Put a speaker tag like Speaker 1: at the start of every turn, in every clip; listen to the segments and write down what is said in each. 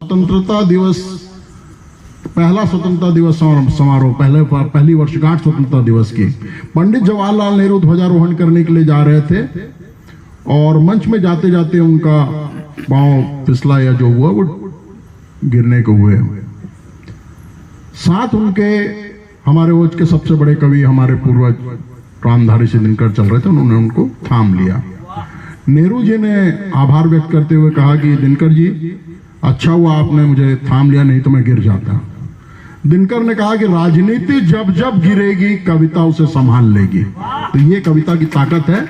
Speaker 1: स्वतंत्रता दिवस, पहला स्वतंत्रता दिवस समारोह, पहली वर्षगांठ स्वतंत्रता दिवस की पंडित जवाहरलाल नेहरू ध्वजारोहण करने के लिए जा रहे थे और मंच में जाते जाते उनका पांव फिसला या जो हुआ वो गिरने को हुए। साथ उनके हमारे वंश के सबसे बड़े कवि हमारे पूर्वज रामधारी सिंह दिनकर चल रहे थे, उन्होंने उनको थाम लिया। नेहरू जी ने आभार व्यक्त करते हुए कहा कि दिनकर जी अच्छा हुआ आपने मुझे थाम लिया, नहीं तो मैं गिर जाता। दिनकर ने कहा कि राजनीति जब जब गिरेगी कविता उसे संभाल लेगी। तो ये कविता की ताकत है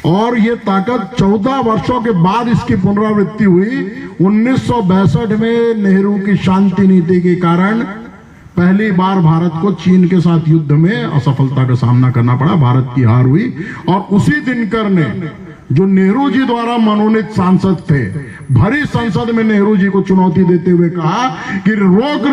Speaker 1: और ये ताकत 14 वर्षों के बाद इसकी पुनरावृत्ति हुई। 1962 में नेहरू की शांति नीति के कारण पहली बार भारत को चीन के साथ युद्ध में असफलता का सामना करना पड़ा, भारत की हार हुई। और उसी दिनकर ने, जो नेहरू जी द्वारा मनोनीत सांसद थे, भरी संसद में नेहरू जी को चुनौती देते हुए कहा कि रोक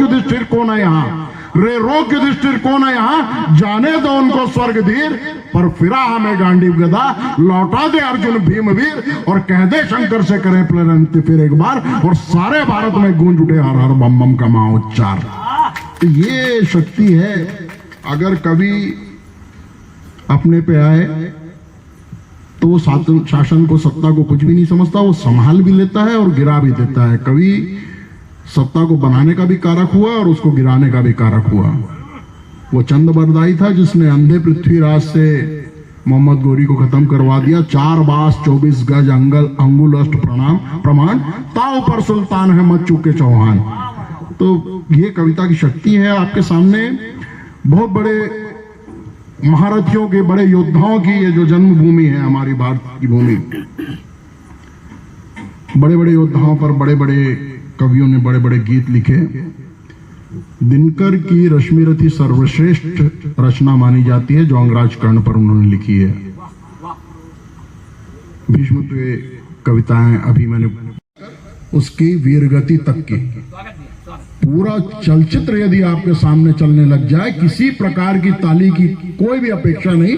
Speaker 1: युधिष्ठिर कौन है यहाँ, रोक युधिष्ठिर कौन है यहाँ, जाने दो उनको स्वर्ग धीर, पर फिरा हमें गांडीव गदा, लौटा दे अर्जुन भीमवीर, और कह दे शंकर से करे प्रणति फिर एक बार, और सारे भारत में गूंज उठे हर हर बम बम का महाउच्चार। तो ये शक्ति है। अगर कवि अपने पे आए तो वो शासन को, सत्ता को कुछ भी नहीं समझता, वो संभाल भी लेता है और गिरा भी देता है। कवि सत्ता को बनाने का भी कारक हुआ और उसको गिराने का भी कारक हुआ। वो चंद बरदाई था जिसने अंधे पृथ्वीराज से मोहम्मद गोरी को खत्म करवा दिया। 4 बास 24 गज अंगुल अष्ट प्रमाण, ताऊ पर सुल्तान है मत चूके चौहान। तो ये कविता की शक्ति है। आपके सामने बहुत बड़े महारथियों के, बड़े योद्धाओं की ये जो जन्मभूमि है हमारी भारत की भूमि, बड़े बड़े योद्धाओं पर बड़े बड़े कवियों ने बड़े बड़े गीत लिखे। दिनकर की रश्मिरथी सर्वश्रेष्ठ रचना मानी जाती है जो अंगराज कर्ण पर उन्होंने लिखी है। भीष्म पे कविताएं अभी मैंने उसकी वीरगति तक की पूरा चलचित्र यदि आपके सामने चलने लग जाए, किसी प्रकार की ताली की कोई भी अपेक्षा नहीं।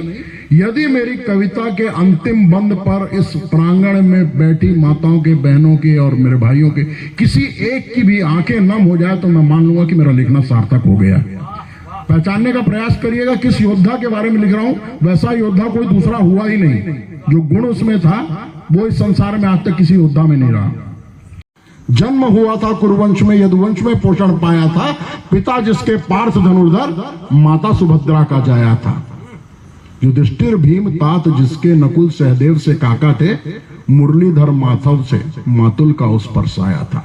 Speaker 1: यदि मेरी कविता के अंतिम बंद पर इस प्रांगण में बैठी माताओं के, बहनों के और मेरे भाइयों के किसी एक की भी आंखें नम हो जाए तो मैं मान लूंगा कि मेरा लिखना सार्थक हो गया। पहचानने का प्रयास करिएगा किस योद्धा के बारे में लिख रहा हूं। वैसा योद्धा कोई दूसरा हुआ ही नहीं। जो गुण उसमें था वो इस संसार में आज तक किसी योद्धा में नहीं रहा। जन्म हुआ था कुरुवंश में, यदुवंश में पोषण पाया था, पिता जिसके पार्थ धनुर्धर, माता सुभद्रा का जाया था। युधिष्ठिर भीम तात जिसके नकुल सहदेव से काका थे, मुरलीधर माधव से मातुल का उस पर साया था।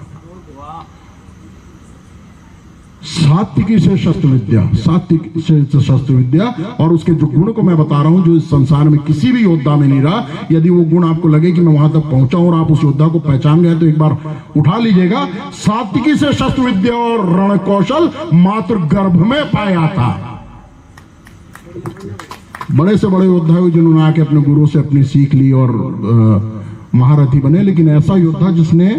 Speaker 1: सात्विकी से शस्त्र विद्या, सात्विक से शस्त्र विद्या, और उसके जो गुण को मैं बता रहा हूं जो इस संसार में किसी भी योद्धा में नहीं रहा। यदि वो गुण आपको लगे कि मैं वहां तक पहुंचा और आप उस योद्धा को पहचान गए तो एक बार उठा लीजिएगा। सात्विकी से शस्त्र विद्या और रण कौशल मातृ गर्भ में पाया था। बड़े से बड़े योद्धा हुए जिन्होंने आके अपने गुरु से अपनी सीख ली और महारथी बने, लेकिन ऐसा योद्धा जिसने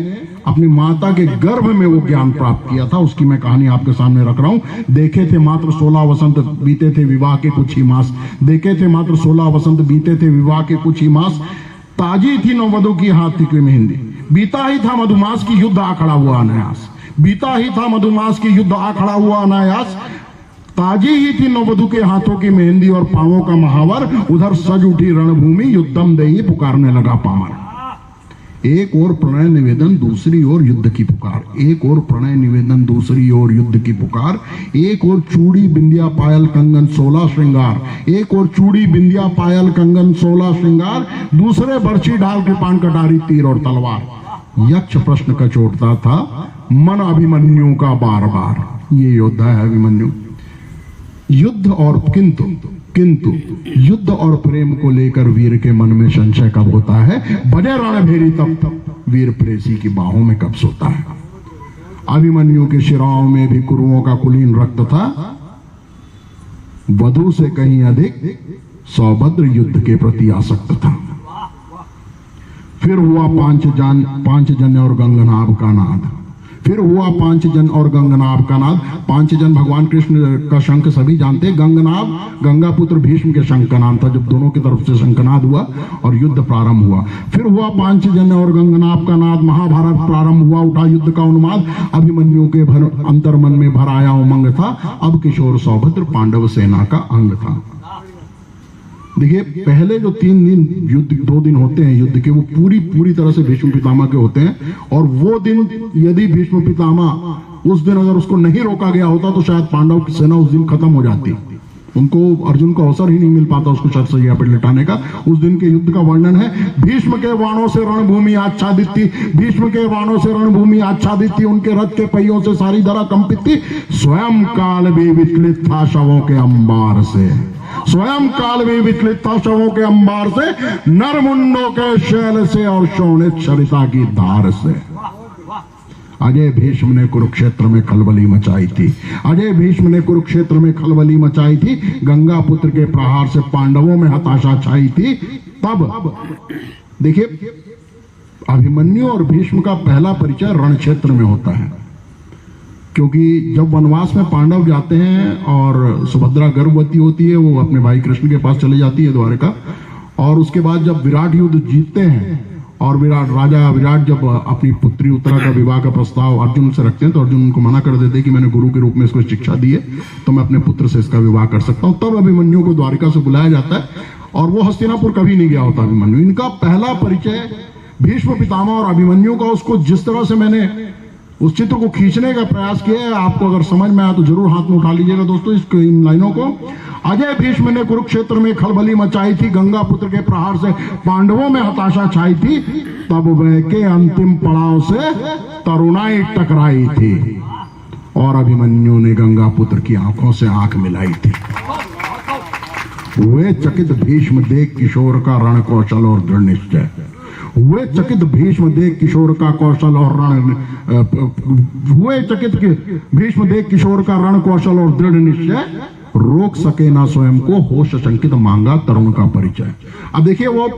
Speaker 1: अपनी माता के गर्भ में वो ज्ञान प्राप्त किया था, उसकी मैं कहानी आपके सामने रख रहा हूं। देखे थे मात्र 16 वसंत बीते थे विवाह के कुछ ही मास, देखे थे मात्र 16 वसंत बीते थे विवाह के कुछ ही मास, ताजी थी नववधु की हाथ की मेहंदी, बीता ही था मधुमास की युद्ध आ खड़ा हुआ अनायास, बीता ही था मधुमास की युद्ध आ खड़ा हुआ अनायास, ताजी ही थी नववधु के हाथों की मेहंदी और पांवों का महावर, उधर सज उठी रणभूमि युद्धम देही पुकारने लगा पामर। एक और प्रणय निवेदन दूसरी ओर युद्ध की पुकार, एक और प्रणय निवेदन दूसरी ओर युद्ध की पुकार, एक और चूड़ी बिंदिया पायल कंगन 16 श्रृंगार, एक और चूड़ी बिंदिया पायल कंगन 16 श्रृंगार, दूसरे बर्छी ढाल कृपाण कटारी तीर और तलवार। यक्ष प्रश्न का चोटता था मन अभिमन्यु का बार बार। ये योद्धा है अभिमन्यु। युद्ध और किंतु युद्ध और प्रेम को लेकर वीर के मन में संशय कब होता है, बजे रणभेरी तब वीर प्रेसी की बाहों में कब सोता है। अभिमन्यु के शिराओं में भी कुरुओं का कुलीन रक्त था, वधु से कहीं अधिक सौभद्र युद्ध के प्रति आसक्त था। फिर हुआ पांचजन्य और गंगनाभ का नाद, फिर हुआ पांचजन और गंगनाभ का नाद। पांचजन भगवान कृष्ण का शंख सभी जानते हैं। गंगनाभ गंगा पुत्र भीष्म के शंख का नाम था, जब दोनों की तरफ से शंखनाद हुआ और युद्ध प्रारंभ हुआ। फिर हुआ पांचजन और गंगनाभ का नाद, महाभारत प्रारंभ हुआ, उठा युद्ध का उन्माद, अभिमन्यु के अंतर मन में भर आया उमंग था, अब किशोर सौभद्र पांडव सेना का अंग था। देखिए, पहले जो 3 दिन युद्ध, 2 दिन होते हैं युद्ध के, वो पूरी तरह से भीष्म पितामह के होते हैं। और वो दिन यदि भीष्म पितामह उस दिन अगर उसको नहीं रोका गया होता तो शायद पांडव की सेना उस दिन खत्म हो जाती। उनको, अर्जुन को अवसर ही नहीं मिल पाता उसको शरसैया पर लिटाने का। उस दिन के युद्ध का वर्णन है, भीष्म के बाणों से रणभूमि आच्छादित थी, भीष्म के बाणों से रणभूमि आच्छादित थी, उनके रथ के पहियों से सारी धरा कंपित थी, स्वयं काल भी विचलित था शवों के अंबार से, स्वयं काल भी विचलित था शवों के अंबार से, नरमुंडों के शैल से और शोणित सरिता की धार से। अजय भीष्म ने कुरुक्षेत्र में खलबली मचाई थी, अजय भीष्म ने कुरुक्षेत्र में खलबली मचाई थी, गंगा पुत्र के प्रहार से पांडवों में हताशा छाई थी। तब देखिए, अभिमन्यु और भीष्म का पहला परिचय रण क्षेत्र में होता है, क्योंकि जब वनवास में पांडव जाते हैं और सुभद्रा गर्भवती होती है, वो अपने भाई कृष्ण के पास चली जाती है द्वारका, और उसके बाद जब विराट युद्ध जीतते हैं और राजा विराट जब अपनी पुत्री उत्तरा का विवाह का प्रस्ताव अर्जुन से रखते हैं, तो अर्जुन उनको मना कर देते कि मैंने गुरु के रूप में इसको शिक्षा दी है, तो मैं अपने पुत्र से इसका विवाह कर सकता हूं। तब अभिमन्यु को द्वारिका से बुलाया जाता है, और वो हस्तिनापुर कभी नहीं गया होता अभिमन्यु। इनका पहला परिचय भीष्म पितामह और अभिमन्यु का, उसको जिस तरह से मैंने उस चित्र को खींचने का प्रयास किया है, आपको अगर समझ में आया तो जरूर हाथ में उठा लीजिएगा दोस्तों इन लाइनों को। अजय भीष्म ने कुरुक्षेत्र में खलबली मचाई थी, गंगा पुत्र के प्रहार से पांडवों में हताशा छाई थी, तब वह के अंतिम पड़ाव से तरुणाई टकराई थी, और अभिमन्यु ने गंगा पुत्र की आंखों से आंख मिलाई थी। वे चकित भीष्म देख किशोर का रण कौशल और दृढ़ निश्चय, हुए चकित भीष्म देख किशोर का कौशल और हुए चकित भीष्म देख किशोर का रण कौशल और दृढ़ निश्चय, रोक सके ना स्वयं को, होश शंकित मांगा तरुण का परिचय। अब देखिए, वो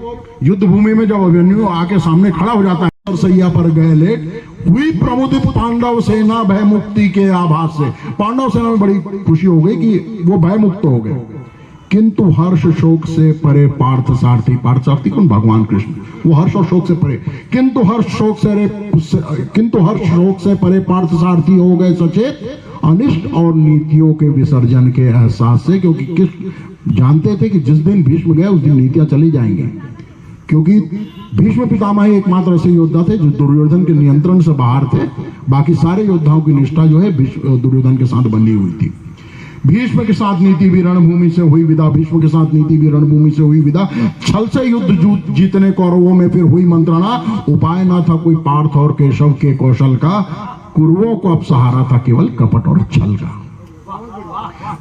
Speaker 1: युद्ध भूमि में जब अभिमन्यु आके सामने खड़ा हो जाता है, सैया पर गए लेट, हुई प्रमुदित पांडव सेना भय मुक्ति के आभास से। पांडव सेना में बड़ी खुशी हो गई कि वो भय मुक्त हो गए, किंतु हर्ष शोक से परे पार्थ सारथी, पार्थ सारथी कौन? भगवान कृष्ण। वो हर्ष और शोक से परे, किंतु हर्ष शोक से परे पार्थ सारथी हो गए सचेत, अनिष्ट और नीतियों के विसर्जन के एहसास से, क्योंकि किस जानते थे कि जिस दिन भीष्म गए उस दिन नीतियां चली जाएंगी, क्योंकि भीष्म पितामह ही एकमात्र ऐसे योद्धा थे जो दुर्योधन के नियंत्रण से बाहर थे। बाकी सारे योद्धाओं की निष्ठा जो है दुर्योधन के साथ बंधी हुई थी। भीष्म के साथ नीति भी रणभूमि से हुई विदा, भीष्म के साथ नीति भी रणभूमि से हुई विदा, छल से युद्ध जीतने कौरवों में फिर हुई मंत्रणा, उपाय ना था कोई पार्थ और केशव के कौशल का, कुरुओं को अब सहारा था केवल कपट और छल का।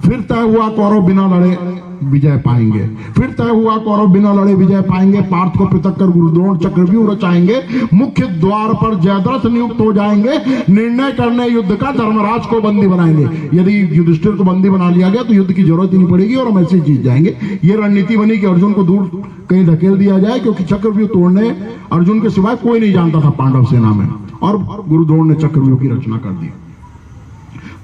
Speaker 1: फिर तय हुआ कौरव बिना लड़े विजय पाएंगे, फिर तय हुआ कौरव बिना लड़े विजय पाएंगे, पार्थ को पृथक कर गुरुद्रोण चक्रव्यूह रचाएंगे, मुख्य द्वार पर जयद्रथ नियुक्त हो जाएंगे, निर्णय करने युद्ध का धर्मराज को बंदी बनाएंगे। यदि युधिष्ठिर को बंदी बना लिया गया तो युद्ध की जरूरत ही नहीं पड़ेगी और हम ऐसे जीत जाएंगे। ये रणनीति बनी कि अर्जुन को दूर कहीं धकेल दिया जाए, क्योंकि चक्रव्यूह तोड़ने अर्जुन के सिवाय कोई नहीं जानता था पांडव सेना में, और गुरुद्रोण ने चक्रव्यूह की रचना कर दी।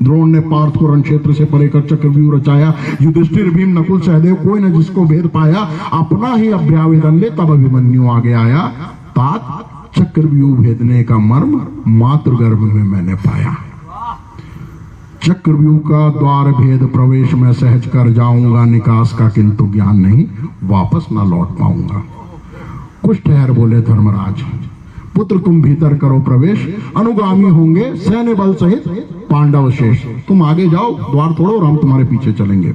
Speaker 1: द्रोण ने पार्थ को रण क्षेत्र से परे कर चक्रव्यूह रचाया, युधिष्ठिर भीम नकुल सहदेव कोई न जिसको भेद पाया, अपना ही अभ्यावेदन ले तब अभिमन्यु आगे आया, तात चक्रव्यूह भेदने का मर्म मातृ गर्भ में मैंने पाया। चक्रव्यूह का द्वार भेद प्रवेश में सहज कर जाऊंगा, निकास का किंतु ज्ञान नहीं, वापस ना लौट पाऊंगा। कुछ ठहर बोले धर्मराज, पुत्र तुम भीतर करो प्रवेश, अनुगामी होंगे सैन्य बल सहित पांडव शेष, तुम आगे जाओ द्वार तोड़ो और हम तुम्हारे पीछे चलेंगे।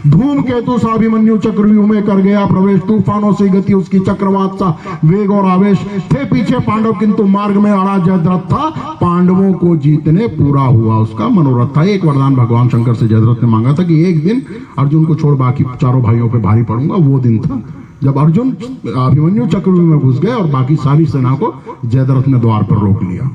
Speaker 1: धूमकेतु सा अभिमन्यु चक्रव्यूह में कर गया प्रवेश, तूफानों से गति उसकी चक्रवात सा वेग और आवेश, थे पीछे पांडव किंतु मार्ग में अड़ा जयद्रथ था, पांडवों को जीतने पूरा हुआ उसका मनोरथ था। एक वरदान भगवान शंकर से जयद्रथ ने मांगा था कि एक दिन अर्जुन को छोड़ बाकी चारों भाइयों पे भारी पड़ूंगा। वो दिन था जब अर्जुन अभिमन्यु चक्रव्यूह में घुस गए और बाकी सारी सेना को जयद्रथ ने द्वार पर रोक लिया।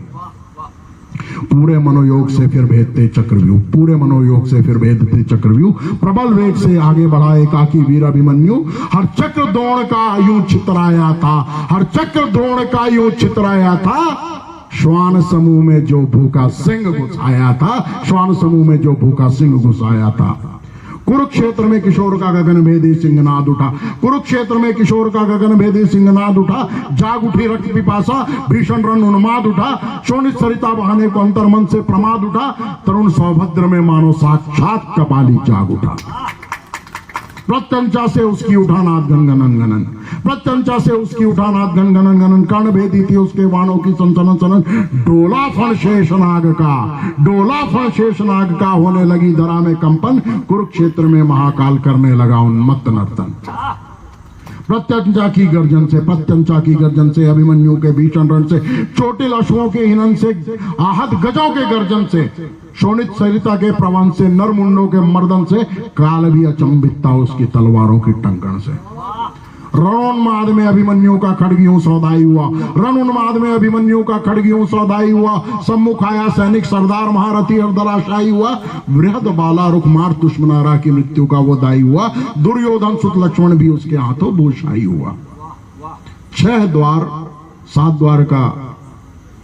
Speaker 1: पूरे मनोयोग से फिर भेदते चक्रव्यूह, पूरे मनोयोग से फिर भेदते चक्रव्यूह, प्रबल वेग से आगे बढ़ा एकाकी वीर अभिमन्यु, हर चक्र द्रोण का यूं छितराया था, हर चक्र द्रोण का यूं छितराया था, श्वान समूह में जो भूखा सिंह घुसाया था, श्वान समूह में जो भूखा सिंह घुसाया था। कुरुक्षेत्र में किशोर का गगन भेदी सिंहनाद उठा, कुरुक्षेत्र में किशोर का गगन भेदी सिंहनाद उठा। जाग उठी रक्त पिपासा, भीषण रण उन्माद उठा। शोणित सरिता बहाने को अंतर मन से प्रमाद उठा। तरुण सौभद्र में मानो साक्षात कपाली जाग उठा। प्रत्यंचा से उसकी उठा नाद गनगनन गनन, प्रत्यंचा से उसकी उठा नाद गनगनन गनन। कर्ण भेदी थी उसके बाणों की सनसनन सनन। डोला फण शेषनाग का, डोला फण शेषनाग का होने लगी धरा में कंपन। कुरुक्षेत्र में महाकाल करने लगा उन्मत्त नर्तन। प्रत्यंचा की गर्जन से, प्रत्यंचा की गर्जन से, अभिमन्यु के भीषण रण से, चोटिल अश्वों के हिनन से, आहत गजों के गर्जन से, शोणित सरिता के प्रवन से, नरमुंडों के मर्दन से, काल भी अचंभित था उसकी तलवारों की टंकण से। रणोन्माद में अभिमन्यु का खड्ग यूं सौदाई हुआ, रणोन्माद में अभिमन्यु का खड्ग यूं सौदाई हुआ। सम्मुख आया सैनिक सरदार महारथी और दलाशाही हुआ। वृहद बाला रुकमार दुश्मनारा की मृत्यु का वो दाई हुआ। दुर्योधन सुत लक्ष्मण भी उसके हाथों भूषाई हुआ। 6 द्वार 7 द्वार का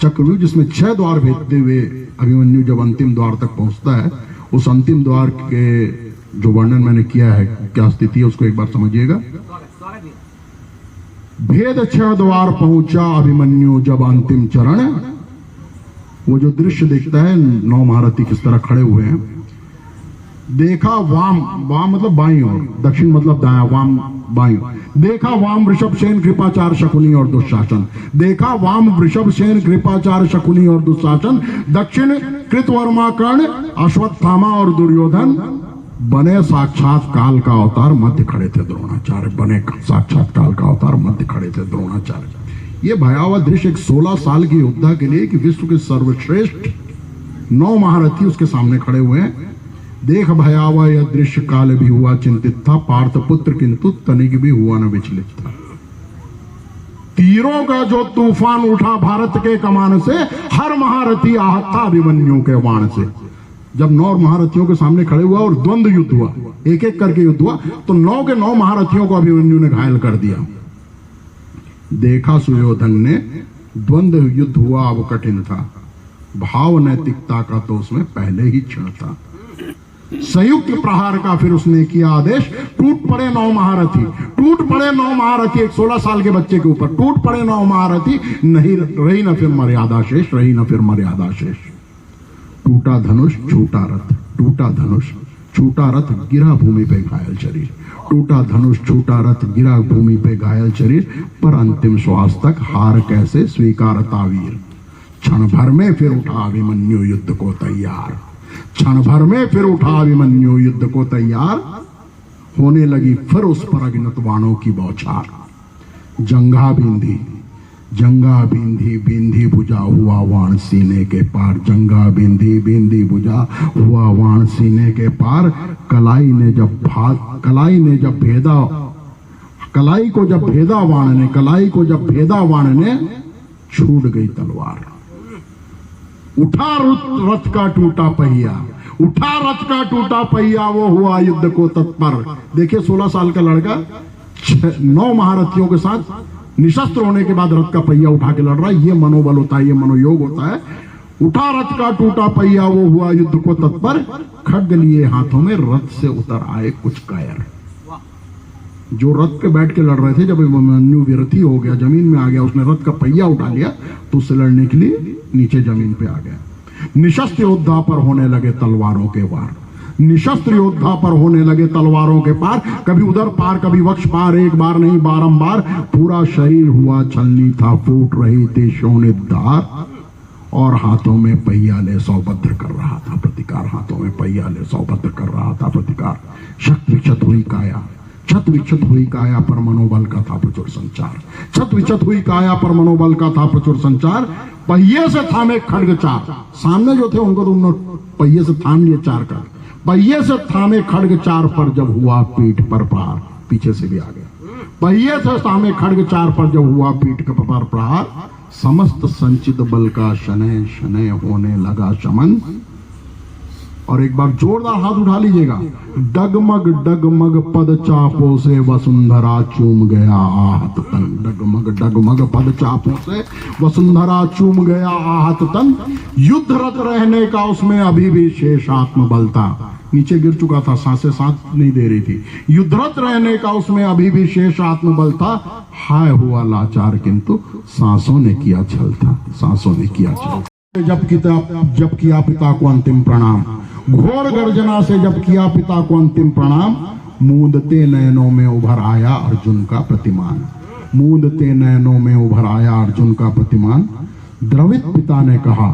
Speaker 1: चक्रव्यूह, जिसमें 6 द्वार भेदते हुए अभिमन्यु जब अंतिम द्वार तक पहुंचता है, उस अंतिम द्वार के जो वर्णन मैंने किया है, क्या स्थिति है उसको एक बार समझिएगा। भेद 6 द्वार पहुंचा अभिमन्यु जब अंतिम चरण। वो जो दृश्य देखता है, 9 महारथी किस तरह खड़े हुए हैं। देखा वाम, वाम मतलब बाईं ओर, दक्षिण मतलब दाया, वाम बाईं ओर। देखा वाम वृषभ सेन कृपाचार्य शकुनी और दुशासन, देखा वाम वृषभ सेन कृपाचार्य शकुनी और दुशासन। दक्षिण कृतवर्मा कर्ण, अश्वत्थामा और दुर्योधन। बने साक्षात काल का अवतार, मध्य खड़े थे द्रोणाचार्य। बने साक्षात काल का अवतार, मध्य खड़े थे द्रोणाचार्य। ये भयावह दृश्य एक 16 साल की योद्धा के लिए कि विश्व के सर्वश्रेष्ठ 9 महारथी उसके सामने खड़े हुए हैं। देख भयावह यह दृश्य, काल भी हुआ चिंतित था, पार्थ पुत्र किंतु तनिक भी हुआ न विचलित था। तीरों का जो तूफान उठा भारत के कमान से, हर महारथी आहत था अभिमन्यु के बाण से। जब 9 महारथियों के सामने खड़े हुआ और द्वंद्व युद्ध हुआ, एक एक करके युद्ध हुआ, तो 9 के 9 महारथियों को अभिमन्यु ने घायल कर दिया। देखा सुयोधन ने द्वंद्व युद्ध हुआ अब कठिन था, भाव नैतिकता का तो उसमें पहले ही क्षण था। संयुक्त प्रहार का फिर उसने किया आदेश। टूट पड़े 9 महारथी, टूट पड़े 9 महारथी। एक 16 साल के बच्चे के ऊपर टूट पड़े 9 महारथी। नहीं रही न फिर मर्यादा शेष, रही न फिर मर्यादा शेष। टूटा धनुष छूटा रथ, टूटा धनुष छूटा रथ, गिरा भूमि पे घायल शरीर। टूटा धनुष छूटा रथ, गिरा भूमि पे घायल शरीर। पर अंतिम श्वास तक हार कैसे स्वीकारता वीर। क्षण भर में फिर उठा अभिमन्यु युद्ध को तैयार, क्षण भर में फिर उठा अभिमन्यु युद्ध को तैयार। होने लगी फिर उस पर अगिनत बाणों की बौछार। जंघा बिंधी, जंगा बिंधी बिंधी बुझा हुआ वाण सीने के पार। जंगा बिंधी बिंधी बुझा हुआ वाण सीने के पार। कलाई ने जब भेदा, कलाई को जब भेदा वाण ने, कलाई को जब भेदा वाण ने, छूट गई तलवार। उठा रथ का टूटा पहिया, उठा रथ का टूटा पहिया, वो हुआ युद्ध को तत्पर। देखिए 16 साल का लड़का 9 महारथियों के साथ निशस्त्र होने के बाद रथ का पहिया उठा के लड़ रहा है। ये मनोबल होता है, ये मनोयोग होता है। उठा रथ का टूटा पहिया, वो हुआ युद्ध को तत्पर। खड्ग लिए हाथों में रथ से उतर आए कुछ कायर। जो रथ पे बैठ के लड़ रहे थे, जब अभिमन्यु विरथी हो गया, जमीन में आ गया, उसने रथ का पहिया उठा लिया, तो उससे लड़ने के लिए नीचे जमीन पे आ गया। निशस्त्र योद्धा पर होने लगे तलवारों के वार, निशस्त्र योद्धा पर होने लगे तलवारों के पार। कभी उधर पार, कभी वक्ष पार, एक बार नहीं बारंबार। पूरा शरीर हुआ छलनी था, फूट रही थी शोणित धार। और हाथों में पहिया ले सौभद्र कर रहा था प्रतिकार, हाथों में पहिया ले सौभद्र कर रहा था प्रतिकार। शत विक्षत हुई काया, छत विक्षत हुई काया पर मनोबल का था प्रचुर संचार। छत विक्षत हुई काया पर मनोबल का था प्रचुर संचार। पहिए से थामे खड्ग चार, सामने जो थे उनको तो उन्होंने पहिए से थाम लिए 4 खड्ग। पहिए से थामे खड्ग 4 पर जब हुआ पीठ पर प्रहार, पीछे से भी आ गया। पहिए से थामे खड्ग 4 पर जब हुआ पीठ पर प्रहार। समस्त संचित बल का शनय शनय होने लगा शमन। और एक बार जोरदार हाथ उठा लीजिएगा। डगमग डगमग पद चापों से वसुंधरा चूम गया आहत तन। डगमग डगमग पद चापों से वसुंधरा चूम गया आहत तन। युद्धरत रहने का उसमें अभी भी शेष आत्म बल था। नीचे गिर चुका था, सांसें सांस नहीं दे रही थी। युद्धरत रहने का उसमें अभी भी शेष आत्मबल था। हाय हुआ लाचार किंतु सांसों ने किया छल था, सांसों ने किया छल। जब किया पिता को अंतिम प्रणाम, घोर गर्जना से जब किया पिता को अंतिम प्रणाम। मूंदते नयनों में उभर आया अर्जुन का प्रतिमान। मूंदते नयनों में उभर आया अर्जुन का प्रतिमान। द्रवित पिता ने कहा,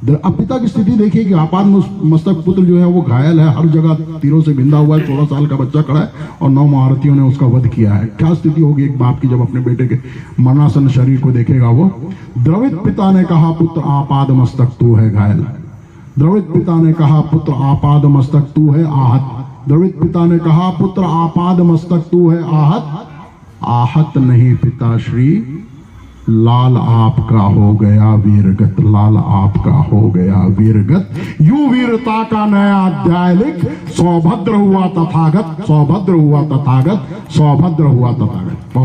Speaker 1: अब पिता की स्थिति देखिए कि आपाद मस्तक पुत्र जो है वो घायल है, हर जगह तीरों से बिंदा हुआ है, 16 साल का बच्चा खड़ा है और 9 महारथियों ने उसका वध किया है। क्या स्थिति होगी एक बाप की जब अपने बेटे के मरणासन शरीर को देखेगा वो। द्रवित पिता ने कहा, पुत्र आपाद मस्तक तू है घायल। द्रवित पिता ने कहा, पुत्र आपाद मस्तक तू है आहत। द्रवित पिता ने कहा, पुत्र आपाद मस्तक तू है आहत। आहत नहीं पिताश्री, लाल आपका हो गया वीरगत। लाल आपका हो गया वीरगत। यूं वीरता का नया अध्याय लिख। सौभद्र हुआ तथागत, सौभद्र हुआ तथागत, सौभद्र हुआ तथागत।